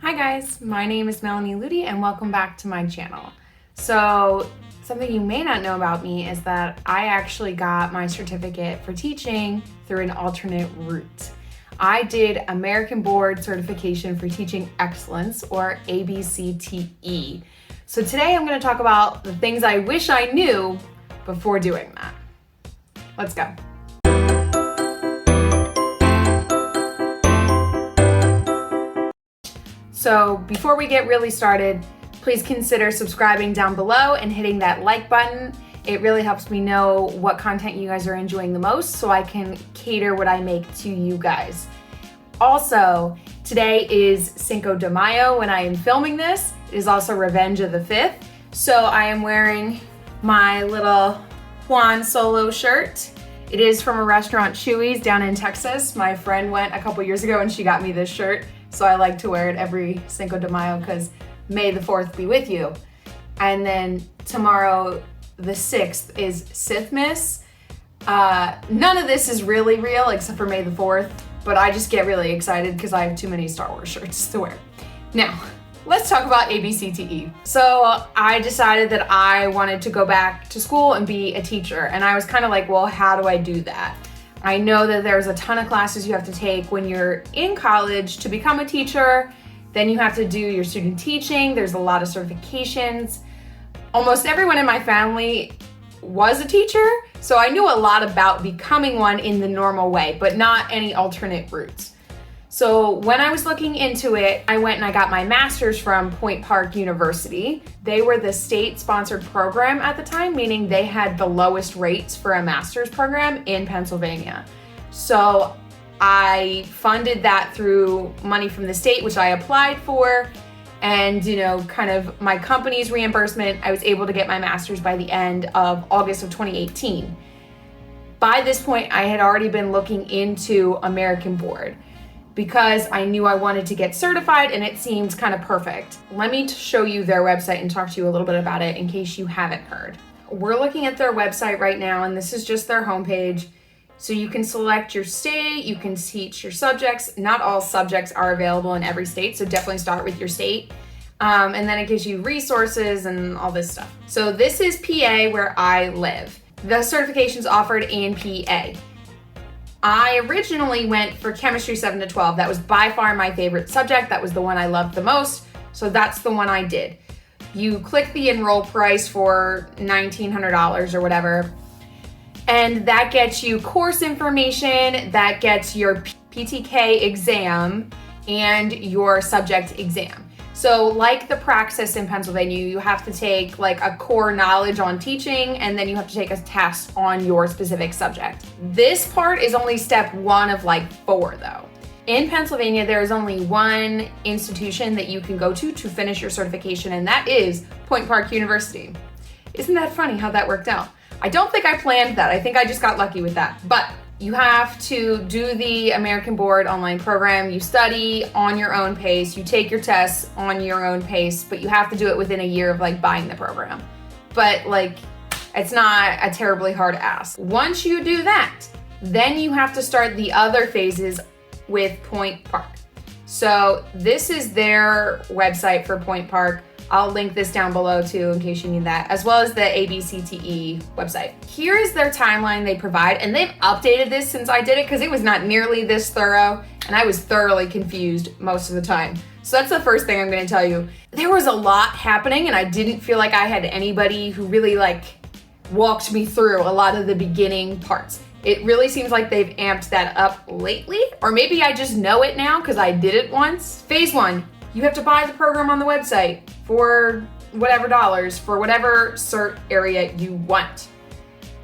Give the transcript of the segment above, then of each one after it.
Hi guys, my name is Melanie Ludy and welcome back to my channel. So something you may not know about me is that I actually got my certificate for teaching through an alternate route. I did American Board Certification for Teaching Excellence, or ABCTE. So today I'm going to talk about the things I wish I knew before doing that. Let's go. So before we get really started, please consider subscribing down below and hitting that like button. It really helps me know what content you guys are enjoying the most so I can cater what I make to you guys. Also, today is Cinco de Mayo when I am filming this. It is also Revenge of the 5th. So I am wearing my little Juan Solo shirt. It is from a restaurant, Chewy's, down in Texas. My friend went a couple years ago and she got me this shirt. So I like to wear it every Cinco de Mayo because May the 4th be with you. And then tomorrow, the 6th, is Sithmas. None of this is really real except for May the 4th, but I just get really excited because I have too many Star Wars shirts to wear. Now, let's talk about ABCTE. So I decided that I wanted to go back to school and be a teacher. And I was kind of like, well, how do I do that? I know that there's a ton of classes you have to take when you're in college to become a teacher. Then you have to do your student teaching. There's a lot of certifications. Almost everyone in my family was a teacher, so I knew a lot about becoming one in the normal way, but not any alternate routes. So when I was looking into it, I went and I got my master's from Point Park University. They were the state-sponsored program at the time, meaning they had the lowest rates for a master's program in Pennsylvania. So I funded that through money from the state, which I applied for, and kind of my company's reimbursement. I was able to get my master's by the end of August of 2018. By this point, I had already been looking into American Board, because I knew I wanted to get certified and it seemed kind of perfect. Let me show you their website and talk to you a little bit about it in case you haven't heard. We're looking at their website right now, and this is just their homepage. So you can select your state, you can teach your subjects. Not all subjects are available in every state, so definitely start with your state. And then it gives you resources and all this stuff. So this is PA, where I live. The certification's offered in PA. I originally went for chemistry 7 to 12. That was by far my favorite subject. That was the one I loved the most. So that's the one I did. You click the enroll price for $1,900 or whatever. And that gets you course information, that gets your PTK exam and your subject exam. So like the praxis in Pennsylvania, you have to take like a core knowledge on teaching, and then you have to take a test on your specific subject. This part is only step 1 of like 4 though. In Pennsylvania, there is only one institution that you can go to finish your certification, and that is Point Park University. Isn't that funny how that worked out? I don't think I planned that. I think I just got lucky with that. But you have to do the American Board online program. You study on your own pace. You take your tests on your own pace, but you have to do it within a year of like buying the program. But like, it's not a terribly hard ask. Once you do that, then you have to start the other phases with Point Park. So this is their website for Point Park. I'll link this down below too in case you need that, as well as the ABCTE website. Here is their timeline they provide, and they've updated this since I did it because it was not nearly this thorough, and I was thoroughly confused most of the time. So that's the first thing I'm gonna tell you. There was a lot happening, and I didn't feel like I had anybody who really walked me through a lot of the beginning parts. It really seems like they've amped that up lately, or maybe I just know it now because I did it once. Phase 1. You have to buy the program on the website for whatever dollars for whatever cert area you want.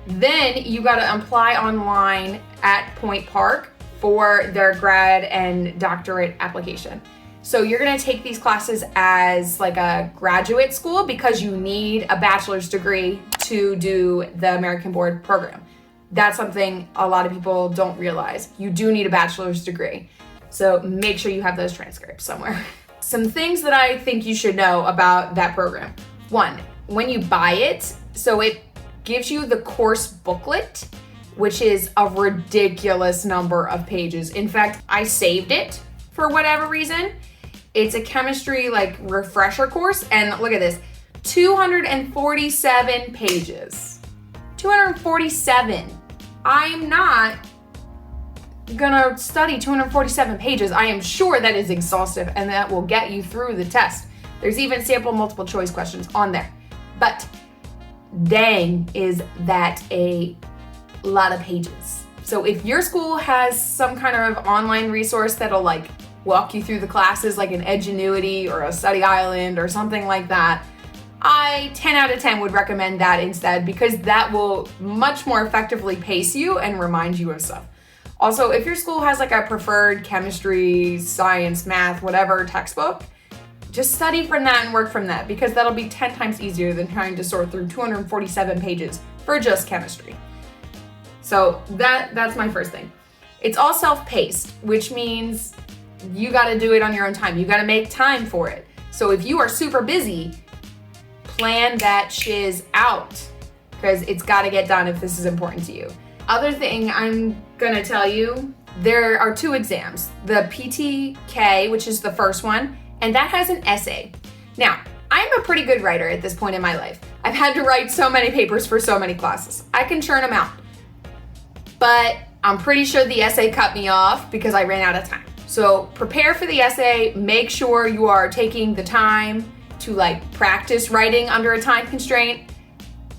Then you got to apply online at Point Park for their grad and doctorate application. So you're going to take these classes as like a graduate school because you need a bachelor's degree to do the American Board program. That's something a lot of people don't realize. You do need a bachelor's degree. So make sure you have those transcripts somewhere. Some things that I think you should know about that program. 1, when you buy it, so it gives you the course booklet, which is a ridiculous number of pages. In fact, I saved it for whatever reason, It's a chemistry like refresher course, and look at this, 247 pages. 247. I'm not gonna study 247 pages. I am sure that is exhaustive and that will get you through the test. There's even sample multiple choice questions on there. But dang, is that a lot of pages. So if your school has some kind of online resource that'll like walk you through the classes, like an Edgenuity or a Study Island or something like that, I 10 out of 10 would recommend that instead, because that will much more effectively pace you and remind you of stuff. Also, if your school has like a preferred chemistry, science, math, whatever textbook, just study from that and work from that, because that'll be 10 times easier than trying to sort through 247 pages for just chemistry. So that's my first thing. It's all self-paced, which means you gotta do it on your own time. You gotta make time for it. So if you are super busy, plan that shiz out, because it's gotta get done if this is important to you. Other thing I'm gonna tell you, there are 2 exams. The PTK, which is the first one, and that has an essay. Now, I'm a pretty good writer at this point in my life. I've had to write so many papers for so many classes. I can churn them out. But I'm pretty sure the essay cut me off because I ran out of time. So prepare for the essay, make sure you are taking the time to like practice writing under a time constraint,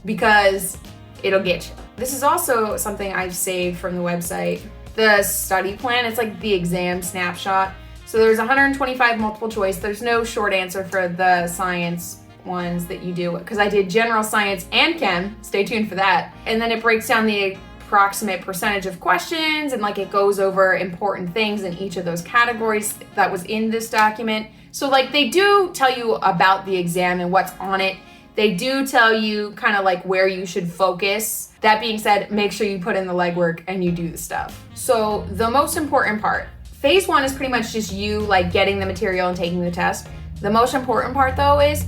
because it'll get you. This is also something I've saved from the website, the study plan. It's like the exam snapshot. So there's 125 multiple choice. There's no short answer for the science ones that you do, because I did general science and chem. Stay tuned for that. And then it breaks down the approximate percentage of questions, and like it goes over important things in each of those categories that was in this document. So like they do tell you about the exam and what's on it. They do tell you kind of like where you should focus. That being said, make sure you put in the legwork and you do the stuff. So the most important part, phase 1 is pretty much just you like getting the material and taking the test. The most important part though is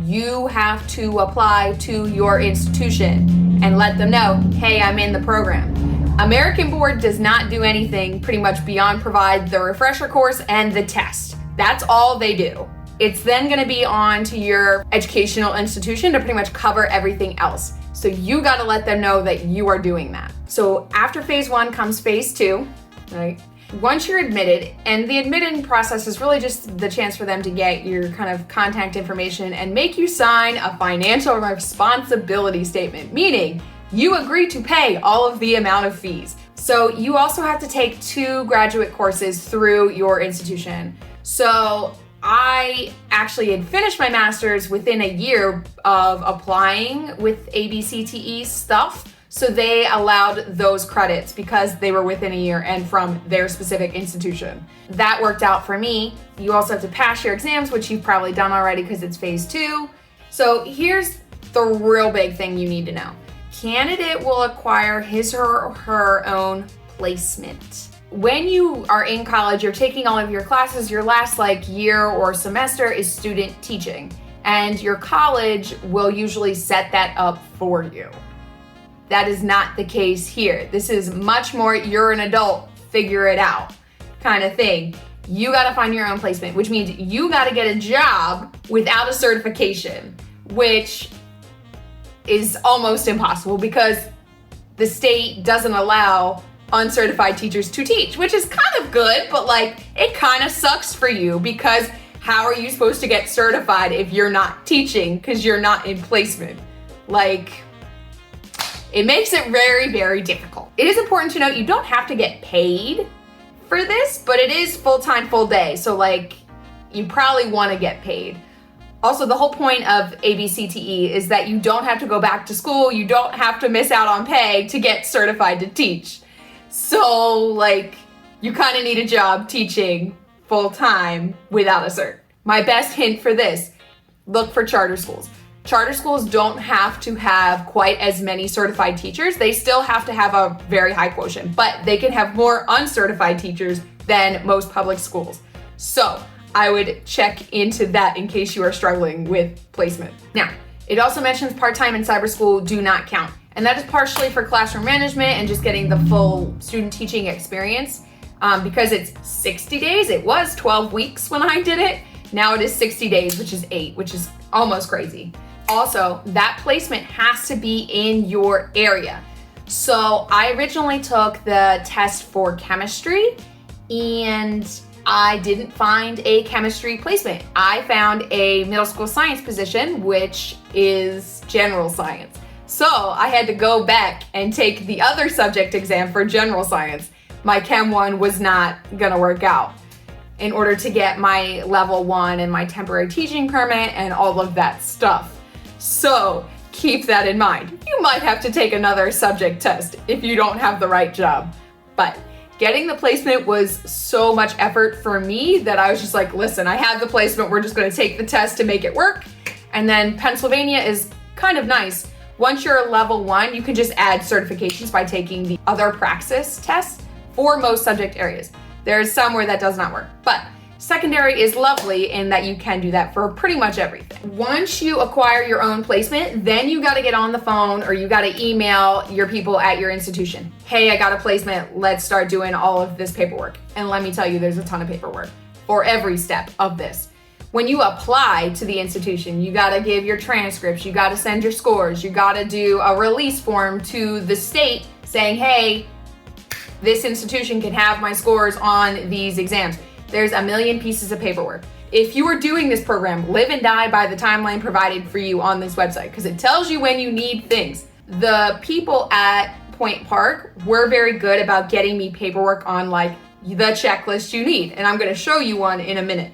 you have to apply to your institution and let them know, hey, I'm in the program. American Board does not do anything pretty much beyond provide the refresher course and the test. That's all they do. It's then gonna be on to your educational institution to pretty much cover everything else. So you gotta let them know that you are doing that. So after phase 1 comes phase 2, right? Once you're admitted, and the admitting process is really just the chance for them to get your kind of contact information and make you sign a financial responsibility statement, meaning you agree to pay all of the amount of fees. So you also have to take 2 graduate courses through your institution. So I actually had finished my master's within a year of applying with ABCTE stuff. So they allowed those credits because they were within a year and from their specific institution. That worked out for me. You also have to pass your exams, which you've probably done already because it's phase 2. So here's the real big thing you need to know. Candidate will acquire his or her own placement. When you are in college, you're taking all of your classes, your last like year or semester is student teaching, and your college will usually set that up for you. That is not the case here. This is much more, you're an adult, figure it out kind of thing. You gotta find your own placement, which means you gotta get a job without a certification, which is almost impossible because the state doesn't allow uncertified teachers to teach, which is kind of good, but like it kind of sucks for you, because how are you supposed to get certified if you're not teaching because you're not in placement? Like, it makes it very, very difficult. It is important to note you don't have to get paid for this, but it is full-time, full day. So like, you probably want to get paid. Also, the whole point of ABCTE is that you don't have to go back to school. You don't have to miss out on pay to get certified to teach. So like, you kind of need a job teaching full-time without a cert. My best hint for this, look for charter schools. Charter schools don't have to have quite as many certified teachers. They still have to have a very high quotient, but they can have more uncertified teachers than most public schools. So I would check into that in case you are struggling with placement. Now, it also mentions part-time and cyber school do not count. And that is partially for classroom management and just getting the full student teaching experience. Because it's 60 days. It was 12 weeks when I did it. Now it is 60 days, which is 8, which is almost crazy. Also, that placement has to be in your area. So I originally took the test for chemistry and I didn't find a chemistry placement. I found a middle school science position, which is general science. So I had to go back and take the other subject exam for general science. My Chem 1 was not gonna work out in order to get my level 1 and my temporary teaching permit and all of that stuff. So keep that in mind. You might have to take another subject test if you don't have the right job. But getting the placement was so much effort for me that I was just like, listen, I have the placement, we're just gonna take the test to make it work. And then Pennsylvania is kind of nice. Once you're a level 1, you can just add certifications by taking the other praxis tests for most subject areas. There's some where that does not work, but secondary is lovely in that you can do that for pretty much everything. Once you acquire your own placement, then you gotta get on the phone or you gotta email your people at your institution. Hey, I got a placement, let's start doing all of this paperwork. And let me tell you, there's a ton of paperwork for every step of this. When you apply to the institution, you gotta give your transcripts, you gotta send your scores, you gotta do a release form to the state saying, hey, this institution can have my scores on these exams. There's a million pieces of paperwork. If you are doing this program, live and die by the timeline provided for you on this website because it tells you when you need things. The people at Point Park were very good about getting me paperwork on like the checklist you need. And I'm gonna show you one in a minute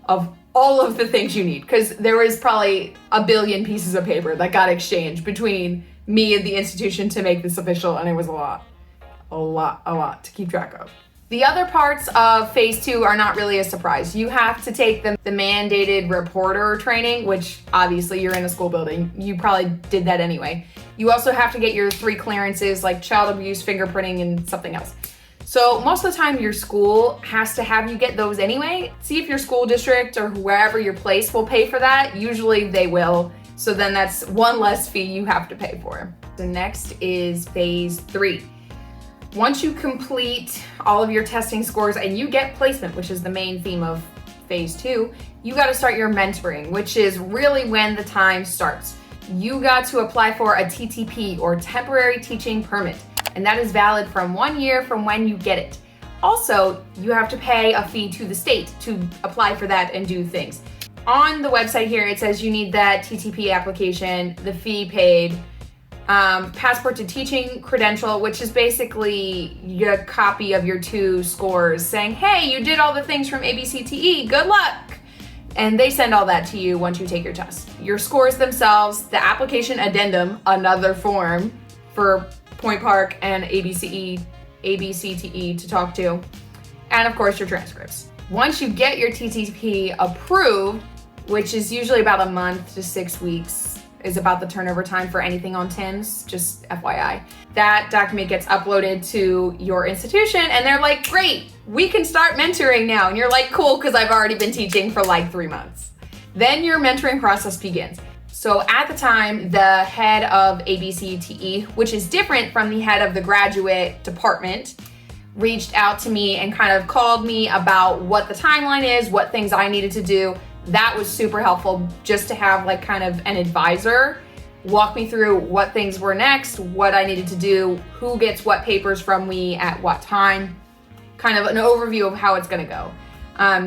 of all of the things you need because there was probably a billion pieces of paper that got exchanged between me and the institution to make this official, and it was a lot to keep track of. The other parts of phase 2 are not really a surprise. You have to take the mandated reporter training, which obviously you're in a school building. You probably did that anyway. You also have to get your 3 clearances like child abuse, fingerprinting, and something else. So most of the time your school has to have you get those anyway. See if your school district or wherever your place will pay for that. Usually they will. So then that's one less fee you have to pay for. The next is phase 3. Once you complete all of your testing scores and you get placement, which is the main theme of phase 2, you got to start your mentoring, which is really when the time starts. You got to apply for a TTP or temporary teaching permit, and that is valid from 1 year from when you get it. Also, you have to pay a fee to the state to apply for that and do things. On the website here, it says you need that TTP application, the fee paid, passport to teaching credential, which is basically a copy of your 2 scores saying, hey, you did all the things from ABCTE, good luck. And they send all that to you once you take your test. Your scores themselves, the application addendum, another form for Point Park and ABCTE to talk to, and of course your transcripts. Once you get your TTP approved, which is usually about a month to 6 weeks, is about the turnover time for anything on TIMS, just FYI. That document gets uploaded to your institution and they're like, great, we can start mentoring now. And you're like, cool, because I've already been teaching for like 3 months. Then your mentoring process begins. So at the time, the head of ABCTE, which is different from the head of the graduate department, reached out to me and kind of called me about what the timeline is, what things I needed to do. That was super helpful just to have like kind of an advisor walk me through what things were next, what I needed to do, who gets what papers from me at what time, kind of an overview of how it's gonna go.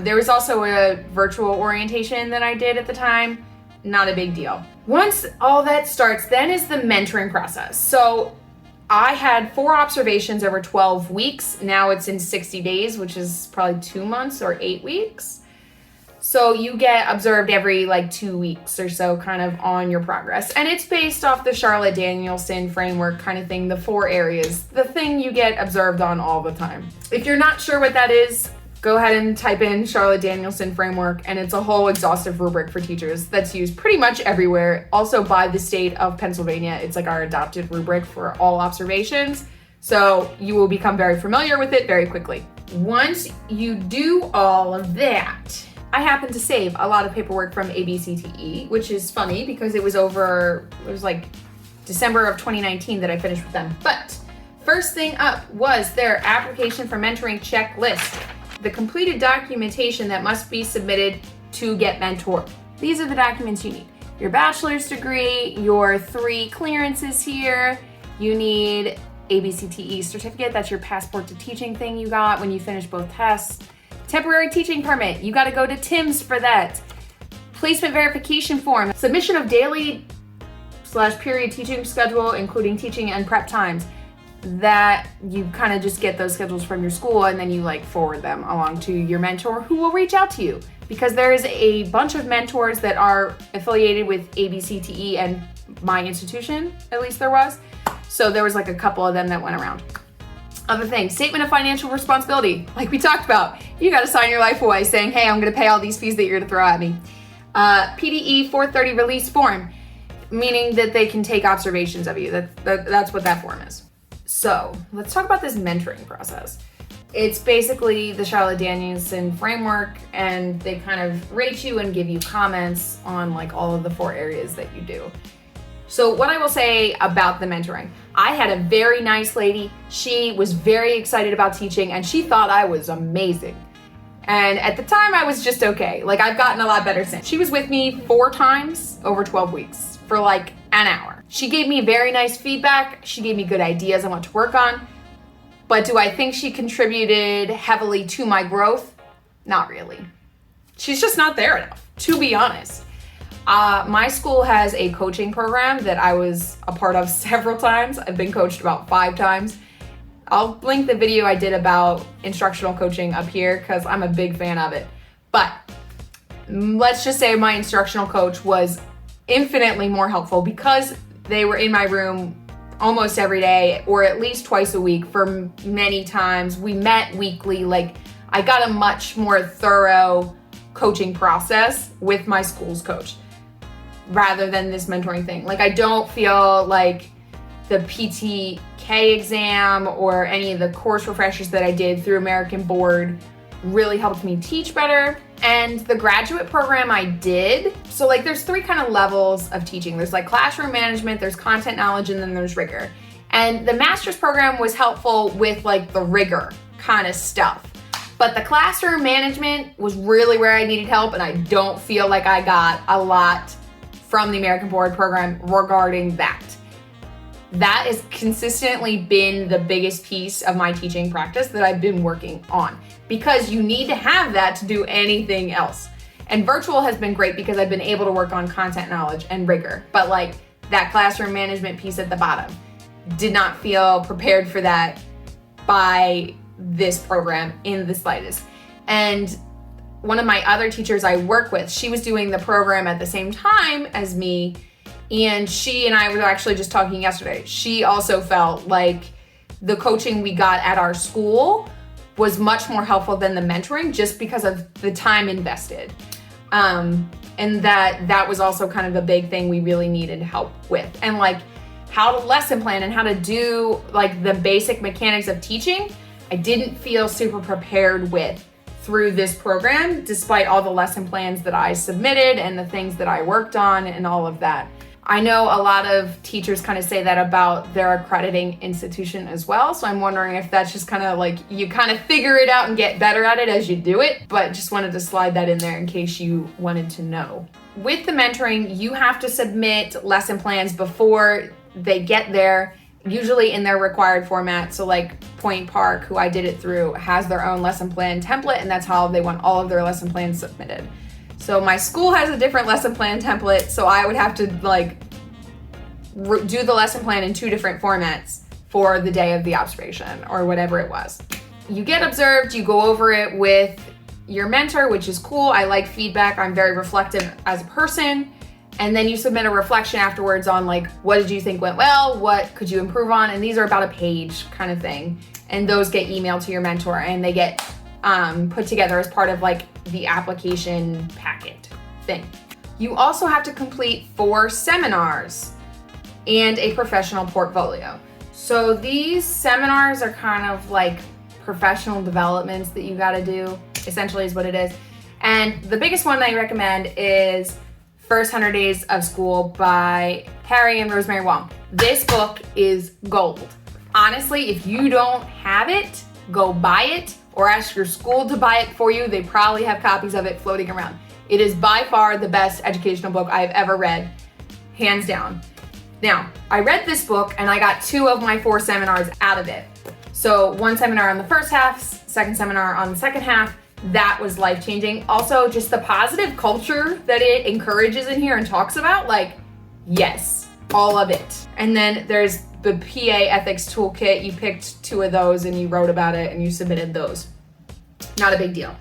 There was also a virtual orientation that I did at the time, not a big deal. Once all that starts, then is the mentoring process. So I had 4 observations over 12 weeks. Now it's in 60 days, which is probably 2 months or 8 weeks. So you get observed every like 2 weeks or so kind of on your progress. And it's based off the Charlotte-Danielson framework kind of thing, the 4 areas, the thing you get observed on all the time. If you're not sure what that is, go ahead and type in Charlotte-Danielson framework, and it's a whole exhaustive rubric for teachers that's used pretty much everywhere. Also by the state of Pennsylvania, it's like our adopted rubric for all observations. So you will become very familiar with it very quickly. Once you do all of that, I happened to save a lot of paperwork from ABCTE, which is funny because it was like December of 2019 that I finished with them. But First thing up was their application for mentoring checklist, the completed documentation that must be submitted to get mentored. These are the documents you need. Your bachelor's degree, your 3 clearances here. You need ABCTE certificate, that's your passport to teaching thing you got when you finish both tests. Temporary teaching permit, you gotta go to Tim's for that. Placement verification form, submission of daily/period teaching schedule, including teaching and prep times. That you kind of just get those schedules from your school and then you like forward them along to your mentor who will reach out to you, because there is a bunch of mentors that are affiliated with ABCTE and my institution, at least there was. So there was like a couple of them that went around. Other things, statement of financial responsibility, like we talked about. You got to sign your life away saying, hey, I'm going to pay all these fees that you're going to throw at me. PDE 430 release form, meaning that they can take observations of you. That's what that form is. So let's talk about this mentoring process. It's basically the Charlotte Danielson framework, and they kind of rate you and give you comments on like all of the 4 areas that you do. So what I will say about the mentoring, I had a very nice lady. She was very excited about teaching and she thought I was amazing. And at the time I was just okay. Like I've gotten a lot better since. She was with me 4 times over 12 weeks for like an hour. She gave me very nice feedback. She gave me good ideas on what to work on. But do I think she contributed heavily to my growth? Not really. She's just not there enough, to be honest. My school has a coaching program that I was a part of several times. I've been coached about 5 times. I'll link the video I did about instructional coaching up here because I'm a big fan of it. But let's just say my instructional coach was infinitely more helpful because they were in my room almost every day or at least twice a week for many times. We met weekly. Like I got a much more thorough coaching process with my school's coach rather than this mentoring thing. Like I don't feel like the PTK exam or any of the course refreshers that I did through American Board really helped me teach better. And the graduate program I did, so like there's 3 kind of levels of teaching. There's like classroom management, there's content knowledge, and then there's rigor. And the master's program was helpful with like the rigor kind of stuff. But the classroom management was really where I needed help, and I don't feel like I got a lot from the American Board program regarding that. That has consistently been the biggest piece of my teaching practice that I've been working on, because you need to have that to do anything else. And virtual has been great because I've been able to work on content knowledge and rigor, but like that classroom management piece at the bottom, did not feel prepared for that by this program in the slightest. And one of my other teachers I work with, she was doing the program at the same time as me, and she and I were actually just talking yesterday. She also felt like the coaching we got at our school was much more helpful than the mentoring just because of the time invested. And that was also kind of the big thing we really needed help with. And like how to lesson plan and how to do like the basic mechanics of teaching, I didn't feel super prepared with through this program, despite all the lesson plans that I submitted and the things that I worked on and all of that. I know a lot of teachers kind of say that about their accrediting institution as well. So I'm wondering if that's just kind of like, you kind of figure it out and get better at it as you do it, but just wanted to slide that in there in case you wanted to know. With the mentoring, you have to submit lesson plans before they get there, usually in their required format. So like Point Park, who I did it through, has their own lesson plan template, and that's how they want all of their lesson plans submitted. So my school has a different lesson plan template, so I would have to like do the lesson plan in 2 different formats for the day of the observation or whatever it was. You get observed, you go over it with your mentor, which is cool. I like feedback. I'm very reflective as a person. And then you submit a reflection afterwards on like, what did you think went well? What could you improve on? And these are about a page kind of thing. And those get emailed to your mentor and they get put together as part of like the application packet thing. You also have to complete 4 seminars and a professional portfolio. So these seminars are kind of like professional developments that you gotta do, essentially is what it is. And the biggest one I recommend is First 100 Days of School by Harry and Rosemary Wong. This book is gold. Honestly, if you don't have it, go buy it or ask your school to buy it for you. They probably have copies of it floating around. It is by far the best educational book I've ever read, hands down. Now, I read this book and I got 2 of my 4 seminars out of it. So 1 seminar on the first half, 2nd seminar on the second half. That was life-changing. Also, just the positive culture that it encourages in here and talks about, like, yes, all of it. And then there's the PA Ethics Toolkit. You picked 2 of those and you wrote about it and you submitted those. Not a big deal.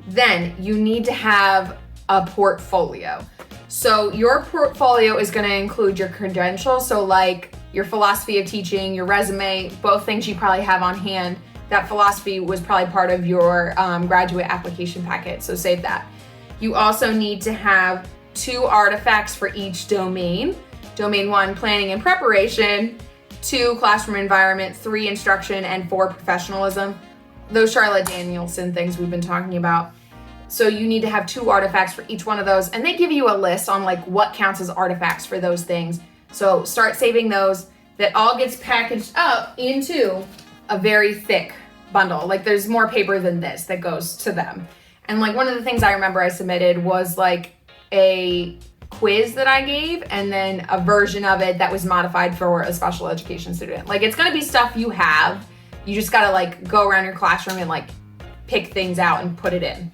Then you need to have a portfolio. So your portfolio is going to include your credentials. So like your philosophy of teaching, your resume, both things you probably have on hand. That philosophy was probably part of your graduate application packet. So save that. You also need to have 2 artifacts for each domain. Domain 1, planning and preparation. 2, classroom environment. 3, instruction, and 4, professionalism. Those Charlotte Danielson things we've been talking about. So you need to have 2 artifacts for each one of those, and they give you a list on like what counts as artifacts for those things. So start saving those. That all gets packaged up into a very thick bundle. Like there's more paper than this that goes to them. And like one of the things I remember I submitted was like a quiz that I gave and then a version of it that was modified for a special education student. Like it's gonna be stuff you have. You just gotta like go around your classroom and like pick things out and put it in.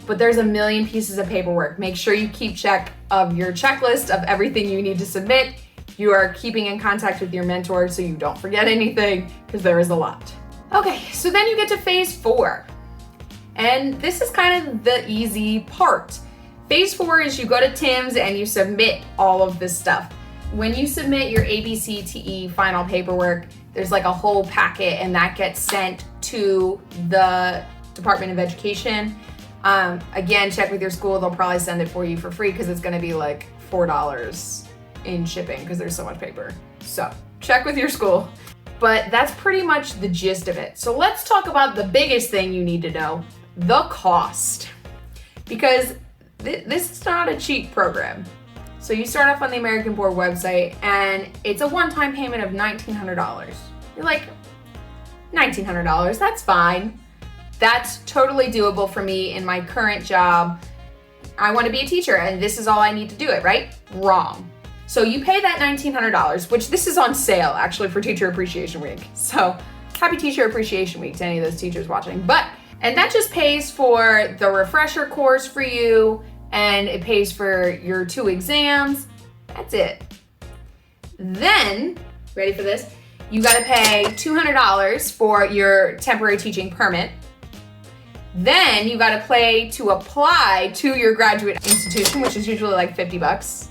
But there's a million pieces of paperwork. Make sure you keep check of your checklist of everything you need to submit. You are keeping in contact with your mentor so you don't forget anything, because there is a lot. Okay, so then you get to phase 4. And this is kind of the easy part. Phase 4 is you go to Tim's and you submit all of this stuff. When you submit your ABCTE final paperwork, there's like a whole packet and that gets sent to the Department of Education. Again, check with your school. They'll probably send it for you for free because it's going to be like $4 in shipping because there's so much paper. So check with your school. But that's pretty much the gist of it. So let's talk about the biggest thing you need to know, the cost. Because this is not a cheap program. So you start off on the American Board website and it's a one-time payment of $1,900. You're like, $1,900, that's fine. That's totally doable for me in my current job. I want to be a teacher and this is all I need to do it, right? Wrong. So you pay that $1,900, which this is on sale actually for Teacher Appreciation Week. So happy Teacher Appreciation Week to any of those teachers watching. And that just pays for the refresher course for you and it pays for your 2 exams. That's it. Then, ready for this? You gotta pay $200 for your temporary teaching permit. Then you gotta pay to apply to your graduate institution, which is usually like $50.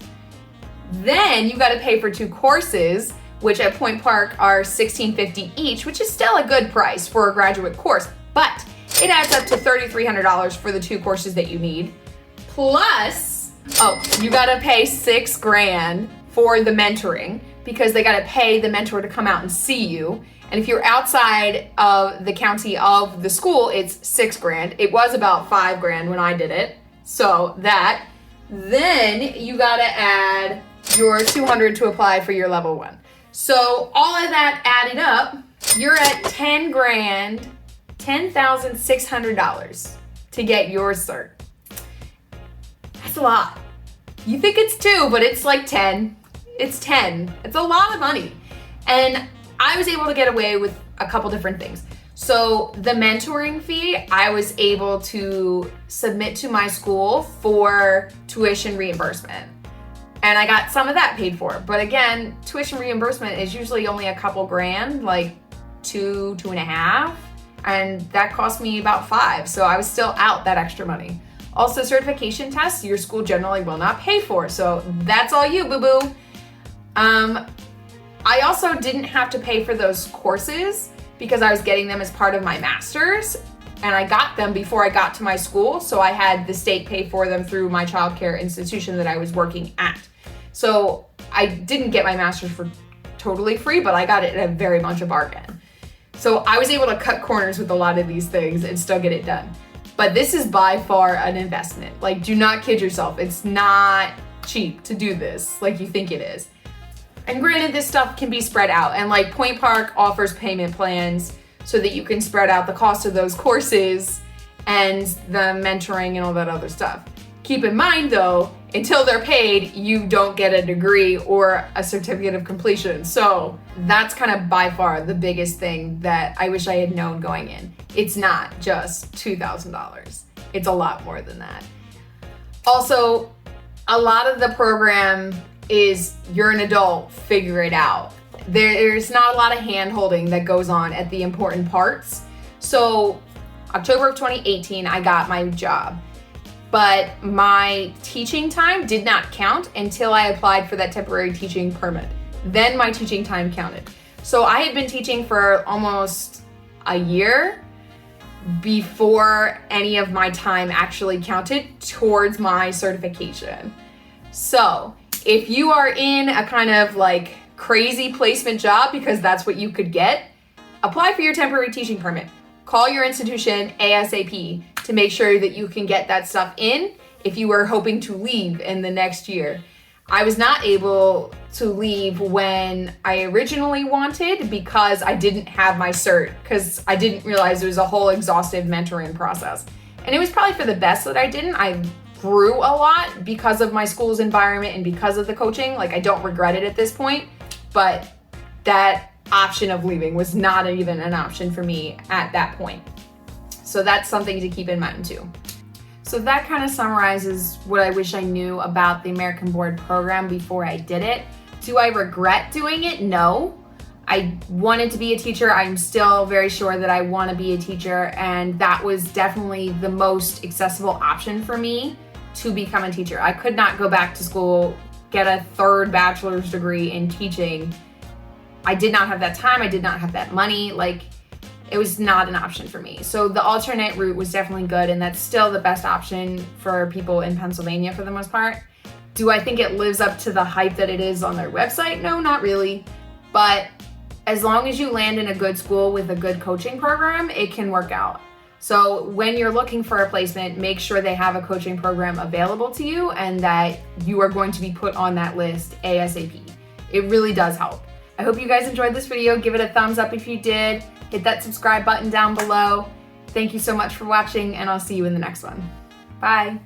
Then you gotta pay for 2 courses, which at Point Park are $1,650 each, which is still a good price for a graduate course, but it adds up to $3,300 for the 2 courses that you need. Plus, you gotta pay $6,000 for the mentoring because they gotta pay the mentor to come out and see you. And if you're outside of the county of the school, it's $6,000. It was about $5,000 when I did it. So that. Then you gotta add your $200 to apply for your level 1. So all of that added up, you're at $10,000, $10,600 to get your cert. That's a lot. You think it's 2, but it's like 10. It's 10. It's a lot of money. And I was able to get away with a couple different things. So the mentoring fee, I was able to submit to my school for tuition reimbursement. And I got some of that paid for. But again, tuition reimbursement is usually only a couple grand, like $2, $2.50. And that cost me about $5. So I was still out that extra money. Also, certification tests, your school generally will not pay for. So that's all you, boo-boo. I also didn't have to pay for those courses because I was getting them as part of my master's and I got them before I got to my school. So I had the state pay for them through my childcare institution that I was working at. So I didn't get my master's for totally free, but I got it at very much a bargain. So I was able to cut corners with a lot of these things and still get it done. But this is by far an investment. Like, do not kid yourself. It's not cheap to do this like you think it is. And granted, this stuff can be spread out, and like Point Park offers payment plans so that you can spread out the cost of those courses and the mentoring and all that other stuff. Keep in mind though, until they're paid, you don't get a degree or a certificate of completion. So that's kind of by far the biggest thing that I wish I had known going in. It's not just $2,000. It's a lot more than that. Also, a lot of the program is you're an adult, figure it out. There's not a lot of hand holding that goes on at the important parts. So October of 2018, I got my job, but my teaching time did not count until I applied for that temporary teaching permit. Then my teaching time counted. So I had been teaching for almost a year before any of my time actually counted towards my certification. So if you are in a kind of like crazy placement job because that's what you could get, apply for your temporary teaching permit. Call your institution ASAP to make sure that you can get that stuff in if you are hoping to leave in the next year. I was not able to leave when I originally wanted because I didn't have my cert, because I didn't realize there was a whole exhaustive mentoring process. And it was probably for the best that I didn't. I grew a lot because of my school's environment and because of the coaching. Like, I don't regret it at this point, but that option of leaving was not even an option for me at that point. So that's something to keep in mind too. So that kind of summarizes what I wish I knew about the American Board program before I did it. Do I regret doing it? No. I wanted to be a teacher. I'm still very sure that I want to be a teacher, and that was definitely the most accessible option for me to become a teacher. I could not go back to school, get a third bachelor's degree in teaching. I did not have that time. I did not have that money. Like, it was not an option for me. So the alternate route was definitely good, and that's still the best option for people in Pennsylvania for the most part. Do I think it lives up to the hype that it is on their website? No, not really. But as long as you land in a good school with a good coaching program, it can work out. So when you're looking for a placement, make sure they have a coaching program available to you and that you are going to be put on that list ASAP. It really does help. I hope you guys enjoyed this video. Give it a thumbs up if you did. Hit that subscribe button down below. Thank you so much for watching, and I'll see you in the next one. Bye.